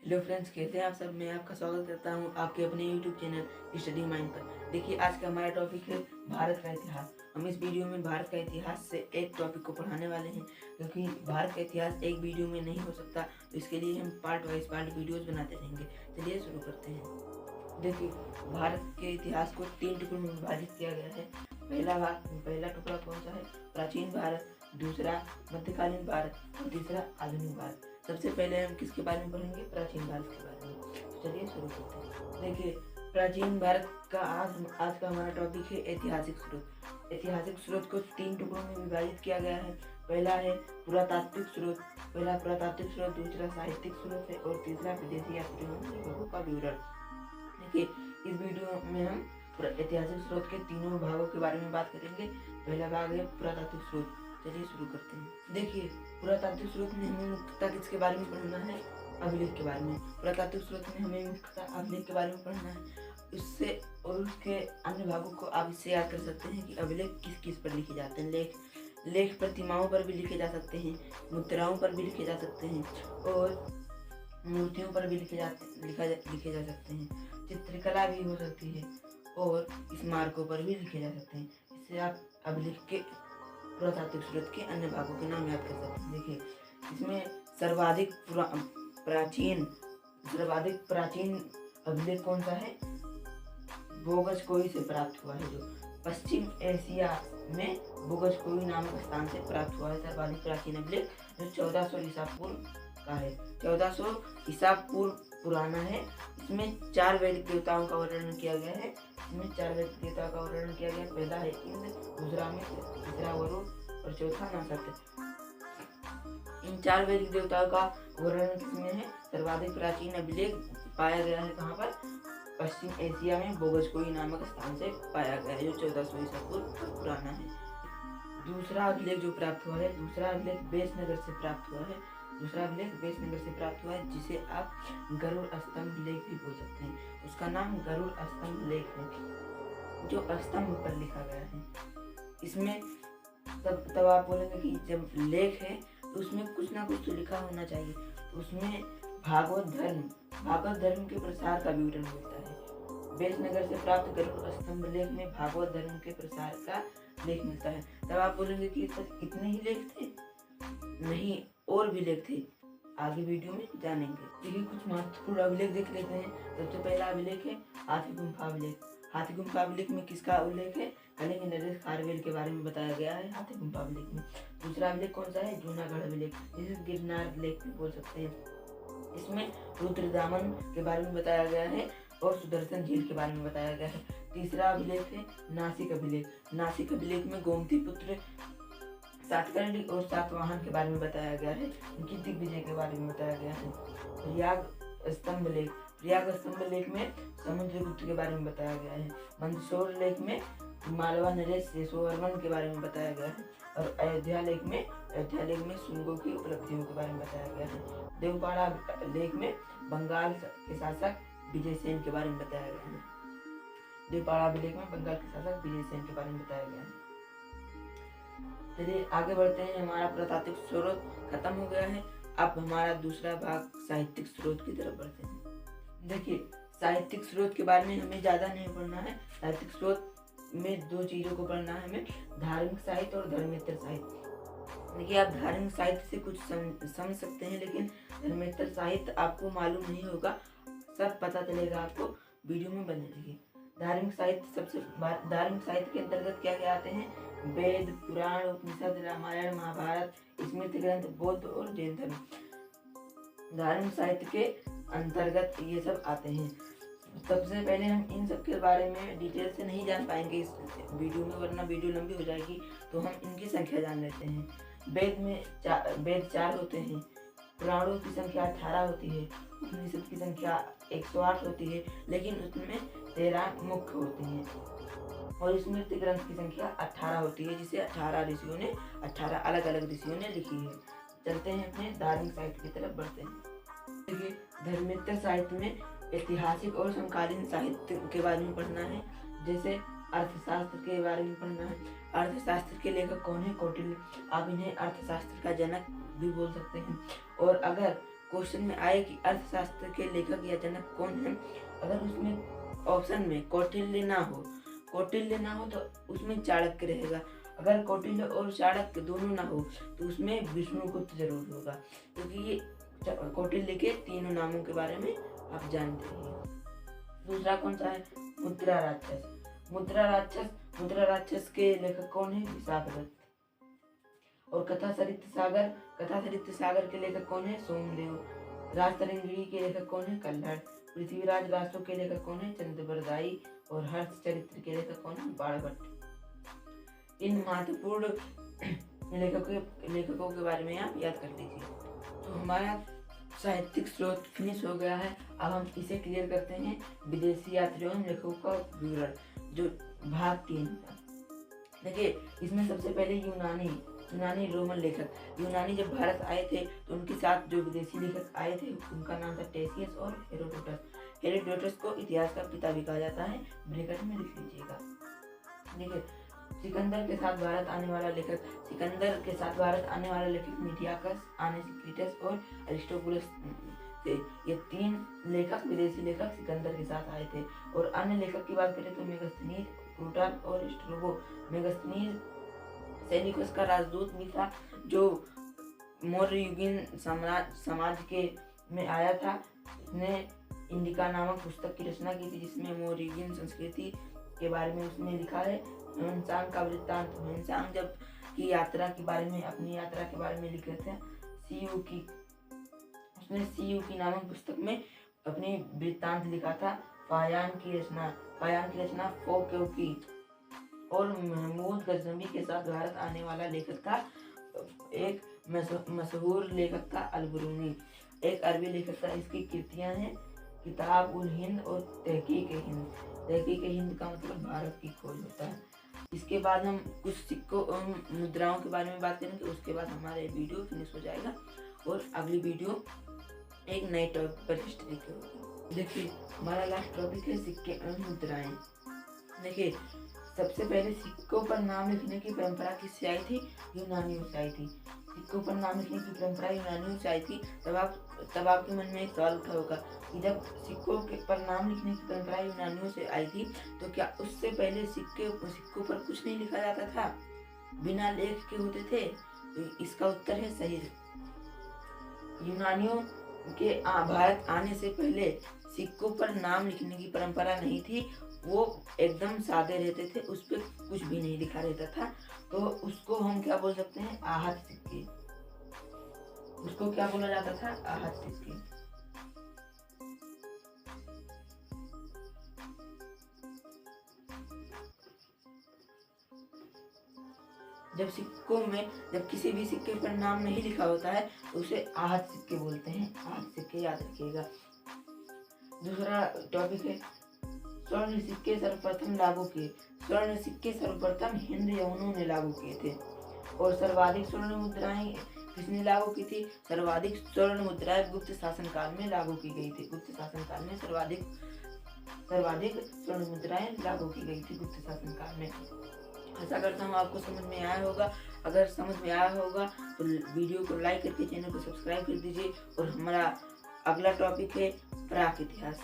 Hello friends, कैसे हैं आप सब। मैं आपका स्वागत करता हूं आपके अपने यूट्यूब चैनल स्टडी माइंड पर। देखिए, आज का हमारा टॉपिक है भारत का इतिहास। हम इस वीडियो में भारत का इतिहास से एक टॉपिक को पढ़ाने वाले हैं, क्योंकि भारत का इतिहास एक वीडियो में नहीं हो सकता, तो इसके लिए हम पार्ट वाइज पार्ट वीडियोज़ बनाते रहेंगे। चलिए शुरू करते हैं। देखिए, भारत के इतिहास को 3 टुकड़ों में विभाजित किया गया है। पहला टुकड़ा कौन सा है? प्राचीन भारत, दूसरा मध्यकालीन भारत और तीसरा आधुनिक भारत। सबसे पहले हम किसके बारे में पढ़ेंगे? प्राचीन भारत के बारे में। तो चलिए शुरू करते हैं। देखिए, प्राचीन भारत का आज का हमारा टॉपिक है ऐतिहासिक स्रोत। ऐतिहासिक स्रोत को 3 टुकड़ों में विभाजित किया गया है। पहला है पुरातात्विक स्रोत, दूसरा साहित्यिक स्रोत है और तीसरा विदेशी यात्रियों का विवरण। देखिए, इस वीडियो में हम ऐतिहासिक स्रोत के तीनों भागों के बारे में बात करेंगे। पहला भाग है पुरातात्विक स्रोत। चलिए शुरू करते हैं। देखिए, पुरातात्विक स्रोत में हमें मुख्यतः किसके बारे में पढ़ना है? अभिलेख के बारे में। पुरातात्विक स्रोत में हमें मुख्यतः अभिलेख के बारे में पढ़ना है। इससे और उसके अन्य भागों को आप इससे याद कर सकते हैं कि अभिलेख किस किस पर लिखे जाते हैं। लेख प्रतिमाओं पर भी लिखे जा सकते हैं, मुद्राओं पर भी लिखे जा सकते हैं और मूर्तियों पर भी लिखे जा सकते हैं। चित्रकला भी हो सकती है और स्मारकों पर भी लिखे जा सकते हैं। इससे आप अभिलेख के पुरातात्विक स्रोत के अन्य भागों के नाम याद कर सकते हैं। देखिए, इसमें सर्वाधिक प्राचीन अभिलेख कौन सा है? बोगसकोई से प्राप्त हुआ है, जो पश्चिम एशिया में बोगसकोई नामक स्थान से प्राप्त हुआ है। सर्वाधिक प्राचीन अभिलेख जो 1400 ईसा पूर्व का है। 1400 ईसा पूर्व पुराना है। इसमें 4 वैदिक देवताओं का वर्णन किया गया है। पहला है इंद्र, दूसरा मित्र, तीसरा वरुण और चौथा नक्षत्र। इन 4 वैदिक देवताओं का वर्णन किसमें है? सर्वाधिक प्राचीन अभिलेख पाया गया है कहाँ पर? पश्चिम एशिया में बोगसकोई नामक स्थान से पाया गया है, जो 1400 ईसा पूर्व पुराना है। दूसरा अभिलेख जो प्राप्त हुआ है, दूसरा अभिलेख बेसनगर से प्राप्त हुआ है, जिसे आप गरुड़ स्तंभ लेख भी बोल सकते हैं। उसका नाम गरुड़ स्तंभ लेख है, जो स्तंभ पर लिखा गया है। इसमें तब आप बोलेंगे कि जब लेख है तो उसमें कुछ ना कुछ तो लिखा होना चाहिए। उसमें भागवत धर्म के प्रसार का विवरण मिलता है। बेसनगर से प्राप्त गरुड़ स्तंभ लेख में भागवत धर्म के प्रसार का लेख मिलता है। तब आप बोलेंगे कि इतने ही लेख थे? नहीं, और भी लेख थे, आगे वीडियो में जानेंगे। देखिए, कुछ महत्वपूर्ण अभिलेख देख लेते हैं। सबसे पहला अभिलेख है हाथी गुम्फा अभिलेख। हाथी गुम्फा अभिलेख में किसका उल्लेख है? कलिंग नरेश खारवेल के बारे में बताया गया है हाथी गुम्फा अभिलेख में। दूसरा अभिलेख कौन सा है? जूनागढ़ अभिलेख, जिसे गिरनार लेख भी बोल सकते हैं। इसमें रुद्रदामन के बारे में बताया गया है और सुदर्शन झील के बारे में बताया गया है। तीसरा अभिलेख है नासिक अभिलेख। नासिक अभिलेख में गोमती पुत्र सातकर्णी और सातवाहन के बारे में बताया गया है, उनकी दिग्विजय के बारे में बताया गया है। प्रयाग स्तंभ लेख में समुद्रगुप्त के बारे में बताया गया है। मंदसौर लेख में मालवा नरेश यशोवर्मन के बारे में बताया गया है और अयोध्या लेख में शुंगों की उपलब्धियों के बारे में बताया गया है। देवपाड़ा लेख में बंगाल के शासक विजयसेन के बारे में बताया गया है। चलिए आगे बढ़ते हैं। हमारा पुरातात्विक स्रोत खत्म हो गया है। अब हमारा दूसरा भाग साहित्यिक स्रोत की तरफ बढ़ते हैं। देखिए, साहित्यिक स्रोत के बारे में हमें ज़्यादा नहीं पढ़ना है। साहित्यिक स्रोत में 2 चीज़ों को पढ़ना है हमें, धार्मिक साहित्य और धर्मेतर साहित्य। देखिए, आप धार्मिक साहित्य से कुछ समझ सकते हैं, लेकिन धर्मेतर साहित्य आपको मालूम नहीं होगा। सब पता चलेगा आपको, वीडियो में बने रहिए। धार्मिक साहित्य के अंतर्गत क्या क्या आते हैं? वेद, पुराण, उपनिषद, रामायण, महाभारत, स्मृति ग्रंथ, बौद्ध और जैन धर्म धार्मिक साहित्य के अंतर्गत ये सब आते हैं। सबसे पहले हम इन सब के बारे में डिटेल से नहीं जान पाएंगे इस वीडियो में, वरना वीडियो लंबी हो जाएगी। तो हम इनकी संख्या जान लेते हैं। वेद 4 होते हैं, पुराणों की संख्या 18 होती है, उपनिषद की संख्या 108 होती है, लेकिन उसमें 13 मुख्य होते हैं और स्मृति ग्रंथ की संख्या 18 होती है, जिसे 18 अलग अलग ऋषियों ने लिखी है। चलते हैं अपने धार्मिक साहित्य की तरफ बढ़ते हैं। देखिए, धर्मेतर साहित्य में ऐतिहासिक और समकालीन साहित्य के बारे में पढ़ना है। जैसे अर्थशास्त्र के बारे में पढ़ना है। अर्थशास्त्र के लेखक कौन है? कौटिल्य। आप इन्हें अर्थशास्त्र का जनक भी बोल सकते हैं। और अगर क्वेश्चन में आए कि अर्थशास्त्र के लेखक या जनक कौन है, अगर उसमें ऑप्शन में कौटिल्य ना हो तो उसमें चाणक्य रहेगा। अगर कौटिल्य और चाणक्य दोनों ना हो तो उसमें विष्णुगुप्त जरूर होगा, क्योंकि ये कौटिल्य के तीनों नामों के बारे में आप जानते हैं। दूसरा कौन सा है? मुद्रा राक्षस। मुद्रा राक्षस के लेखक कौन है? विशाखदत्त। और कथा साहित्य सागर के लेखक कौन है? सोमदेव। राजतरंगिणी के लेखक कौन है? कल्हड़। पृथ्वीराज रासो के लेखक कौन है? चंद्रबरदाई। और हर्षचरित्र के लेखक कौन है? बाणभट्ट। इन महत्वपूर्ण लेखकों के बारे में आप याद कर लीजिए। तो हमारा साहित्यिक स्रोत फिनिश हो गया है। अब हम इसे क्लियर करते हैं। विदेशी यात्रियों एवं लेखकों का विवरण, जो भाग 3 था। देखिए, इसमें सबसे पहले यूनानी रोमन लेखक। यूनानी जब भारत आए थे तो उनके साथ जो विदेशी लेखक आए थे उनका नाम था टेसियस और हेरोडोटस को इतिहास का पिता भी कहा जाता है, ब्रैकेट में लिख लीजिएगा। देखिए, सिकंदर के साथ भारत आने वाला लेखक मीडियाकस, आनेसिक्रिटस और अरिस्टोबुलस थे। ये 3 लेखक, विदेशी लेखक सिकंदर के साथ आए थे। और अन्य लेखक की बात करें तो मेगस्थनीज, प्लूटार्क और स्ट्रैबो। मेगस्थनीज सेल्यूकस का राजदूत भी था, जो मौर्य युगीन समाज के में आया था। उसने इंडिका नामक पुस्तक की रचना की थी, जिसमें मौर्य युगीन संस्कृति के बारे में उसने लिखा है। ह्वेनसांग का वृत्तांत, ह्वेनसांग जब की यात्रा के बारे में, अपनी यात्रा के बारे में लिखे थे। उसने सीयू नामक पुस्तक में अपनी वृत्तांत लिखा था। फायान की रचना फोक्यो की। और महमूद गजनवी के साथ भारत आने वाला लेखक था, एक मशहूर लेखक था अल-बरूनी, एक अरबी लेखक था। इसकी कृतियां हैं किताब उल हिंद और तहकीक हिंद का मतलब भारत की खोज होता है। इसके बाद हम कुछ सिक्कों और मुद्राओं के बारे में बात करेंगे। उसके बाद हमारा वीडियो फिनिश हो जाएगा और अगली वीडियो एक नए टॉपिक पर हिस्ट्री की होगी। देखिए, हमारा लास्ट टॉपिक है सिक्के और मुद्राएं। देखिए, सबसे पहले सिक्कों पर नाम लिखने की परंपरा किससे आई थी? यूनानियों से आई थी। सिक्कों पर नाम लिखने की परंपरा यूनानियों से आई थी। तब आपके मन में एक सवाल उठा होगा कि जब सिक्कों पर नाम लिखने की परंपरा यूनानियों से आई थी तो क्या उससे पहले सिक्कों पर कुछ नहीं लिखा जाता था, बिना लेख के होते थे? तो इसका उत्तर है सही। यूनानियों के भारत आने से पहले सिक्कों पर नाम लिखने की परंपरा नहीं थी। वो एकदम सादे रहते थे, उस पर कुछ भी नहीं लिखा रहता था। तो उसको हम क्या बोल सकते हैं? आहत सिक्के। उसको क्या बोला जाता था? आहत सिक्के। जब किसी भी सिक्के पर नाम नहीं लिखा होता है तो उसे आहत सिक्के बोलते हैं। आहत सिक्के याद रखिएगा। दूसरा टॉपिक है स्वर्ण सिक्के सर्वप्रथम लागू किए। स्वर्ण सिक्के सर्वप्रथम हिंद यवनों ने लागू किए थे। और सर्वाधिक स्वर्ण मुद्राएं किसने लागू की थी? सर्वाधिक स्वर्ण मुद्राएं गुप्त शासनकाल में लागू की गई थी। गुप्त शासनकाल में सर्वाधिक स्वर्ण मुद्राएं लागू की गई थी गुप्त शासनकाल में। आशा करता हूँ आपको समझ में आया होगा। अगर समझ में आया होगा तो वीडियो को लाइक करके चैनल को सब्सक्राइब कर दीजिए। और हमारा अगला टॉपिक है प्राक इतिहास।